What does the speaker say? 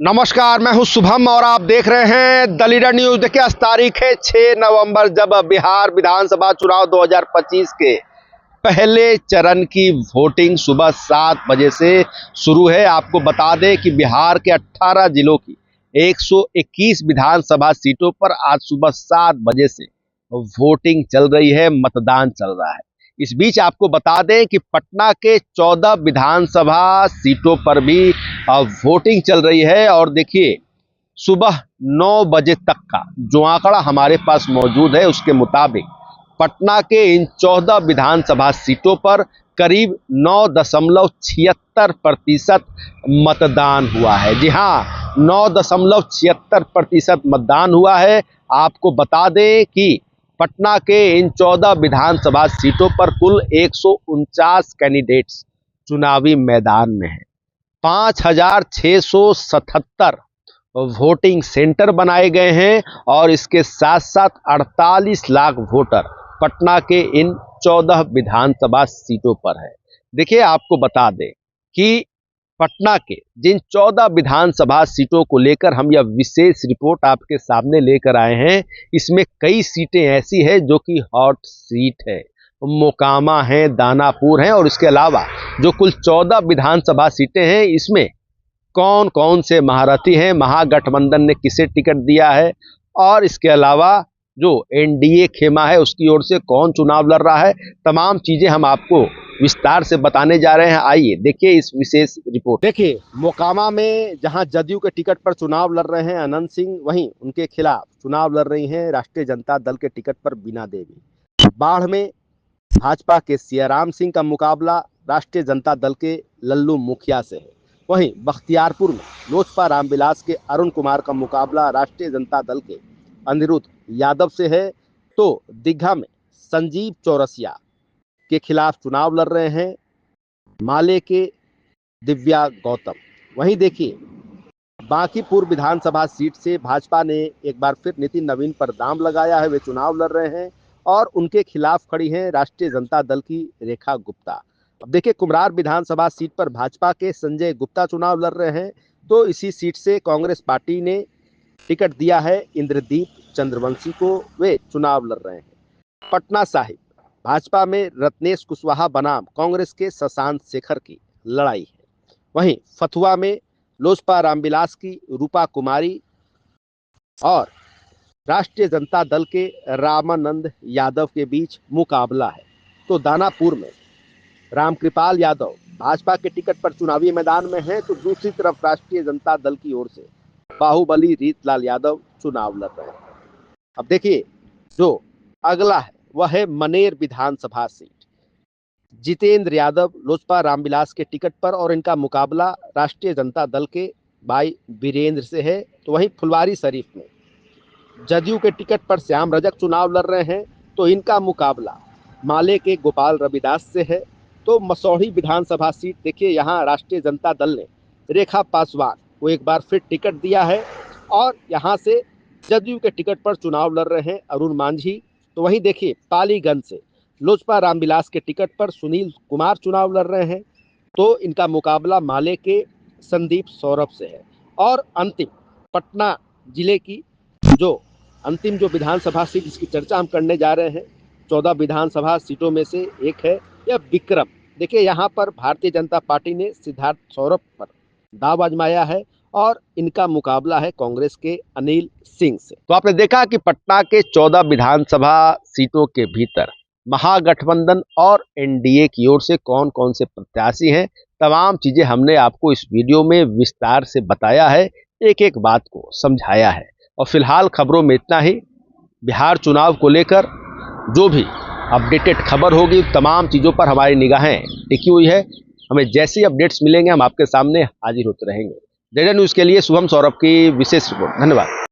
नमस्कार, मैं हूं शुभम और आप देख रहे हैं द लीडर न्यूज। देखिए, आज तारीख है 6 नवंबर, जब बिहार विधानसभा चुनाव 2025 के पहले चरण की वोटिंग सुबह 7 बजे से शुरू है। आपको बता दें कि बिहार के 18 जिलों की 121 विधानसभा सीटों पर आज सुबह 7 बजे से वोटिंग चल रही है, मतदान चल रहा है। इस बीच आपको बता दें कि पटना के 14 विधानसभा सीटों पर भी वोटिंग चल रही है। और देखिए, सुबह 9 बजे तक का जो आंकड़ा हमारे पास मौजूद है, उसके मुताबिक पटना के इन 14 विधानसभा सीटों पर करीब 9.76% मतदान हुआ है। जी हाँ, 9.76% मतदान हुआ है। आपको बता दें कि पटना के इन 14 विधानसभा सीटों पर कुल 149 कैंडिडेट्स चुनावी मैदान में हैं। 5,677 वोटिंग सेंटर बनाए गए हैं और इसके साथ साथ 48 लाख वोटर पटना के इन 14 विधानसभा सीटों पर है। देखिए, आपको बता दें कि पटना के जिन 14 विधानसभा सीटों को लेकर हम यह विशेष रिपोर्ट आपके सामने लेकर आए हैं, इसमें कई सीटें ऐसी हैं जो कि हॉट सीट है। मोकामा है, दानापुर है, और इसके अलावा जो कुल 14 विधानसभा सीटें हैं, इसमें कौन कौन से महारथी हैं, महागठबंधन ने किसे टिकट दिया है, और इसके अलावा जो एनडीए खेमा है उसकी ओर से कौन चुनाव लड़ रहा है, तमाम चीजें हम आपको विस्तार से बताने जा रहे हैं। आइए देखिए इस विशेष रिपोर्ट। देखिए, मोकामा में जहां जदयू के टिकट पर चुनाव लड़ रहे हैं अनंत सिंह, वहीं उनके खिलाफ चुनाव लड़ रही हैं राष्ट्रीय जनता दल के टिकट पर बीना देवी। बाढ़ में भाजपा के सियाराम सिंह का मुकाबला राष्ट्रीय जनता दल के लल्लू मुखिया से है। वहीं बख्तियारपुर में लोजपा रामविलास के अरुण कुमार का मुकाबला राष्ट्रीय जनता दल के अनिरुद्ध यादव से है। तो दीघा में संजीव चौरसिया के खिलाफ चुनाव लड़ रहे हैं माले के दिव्या गौतम। वहीं देखिए, बांकीपुर विधानसभा सीट से भाजपा ने एक बार फिर नितिन नवीन पर दांव लगाया है। वे चुनाव लड़ रहे हैं और उनके खिलाफ खड़ी हैं राष्ट्रीय जनता दल की रेखा गुप्ता। अब देखिए, कुम्हरार विधानसभा सीट पर भाजपा के संजय गुप्ता चुनाव लड़ रहे हैं। तो इसी सीट से कांग्रेस पार्टी ने टिकट दिया है इंद्रदीप चंद्रवंशी को, वे चुनाव लड़ रहे हैं। पटना साहिब भाजपा में रत्नेश कुशवाहा बनाम कांग्रेस के शशांक शेखर की लड़ाई है। वहीं फतुहा में लोजपा रामविलास की रूपा कुमारी और राष्ट्रीय जनता दल के रामानंद यादव के बीच मुकाबला है। तो दानापुर में रामकृपाल यादव भाजपा के टिकट पर चुनावी मैदान में हैं, तो दूसरी तरफ राष्ट्रीय जनता दल की ओर से बाहुबली रीतलाल यादव चुनाव लड़ रहे हैं। अब देखिए, जो अगला है वह है मनेर विधानसभा सीट। जितेंद्र यादव लोजपा रामविलास के टिकट पर और इनका मुकाबला राष्ट्रीय जनता दल के भाई वीरेंद्र से है। तो वहीं फुलवारी शरीफ में जदयू के टिकट पर श्याम रजक चुनाव लड़ रहे हैं, तो इनका मुकाबला माले के गोपाल रविदास से है। तो मसौढ़ी विधानसभा सीट देखिए, यहाँ राष्ट्रीय जनता दल ने रेखा पासवान को एक बार फिर टिकट दिया है और यहाँ से जदयू के टिकट पर चुनाव लड़ रहे हैं अरुण मांझी। तो वहीं देखिए, पालीगंज से लोजपा रामविलास के टिकट पर सुनील कुमार चुनाव लड़ रहे हैं, तो इनका मुकाबला माले के संदीप सौरभ से है। और अंतिम पटना जिले की जो अंतिम जो विधानसभा सीट जिसकी चर्चा हम करने जा रहे हैं, 14 विधानसभा सीटों में से एक है यह विक्रम। देखिए, यहाँ पर भारतीय जनता पार्टी ने सिद्धार्थ सौरभ पर दाव आजमाया है और इनका मुकाबला है कांग्रेस के अनिल सिंह से। तो आपने देखा कि पटना के 14 विधानसभा सीटों के भीतर महागठबंधन और एनडीए की ओर से कौन कौन से प्रत्याशी हैं, तमाम चीजें हमने आपको इस वीडियो में विस्तार से बताया है, एक एक बात को समझाया है। और फिलहाल खबरों में इतना ही। बिहार चुनाव को लेकर जो भी अपडेटेड खबर होगी, तमाम चीज़ों पर हमारी निगाहें टिकी हुई है। हमें जैसे ही अपडेट्स मिलेंगे हम आपके सामने हाजिर होते रहेंगे। लीडर न्यूज़ के लिए शुभम सौरभ की विशेष रिपोर्ट। धन्यवाद।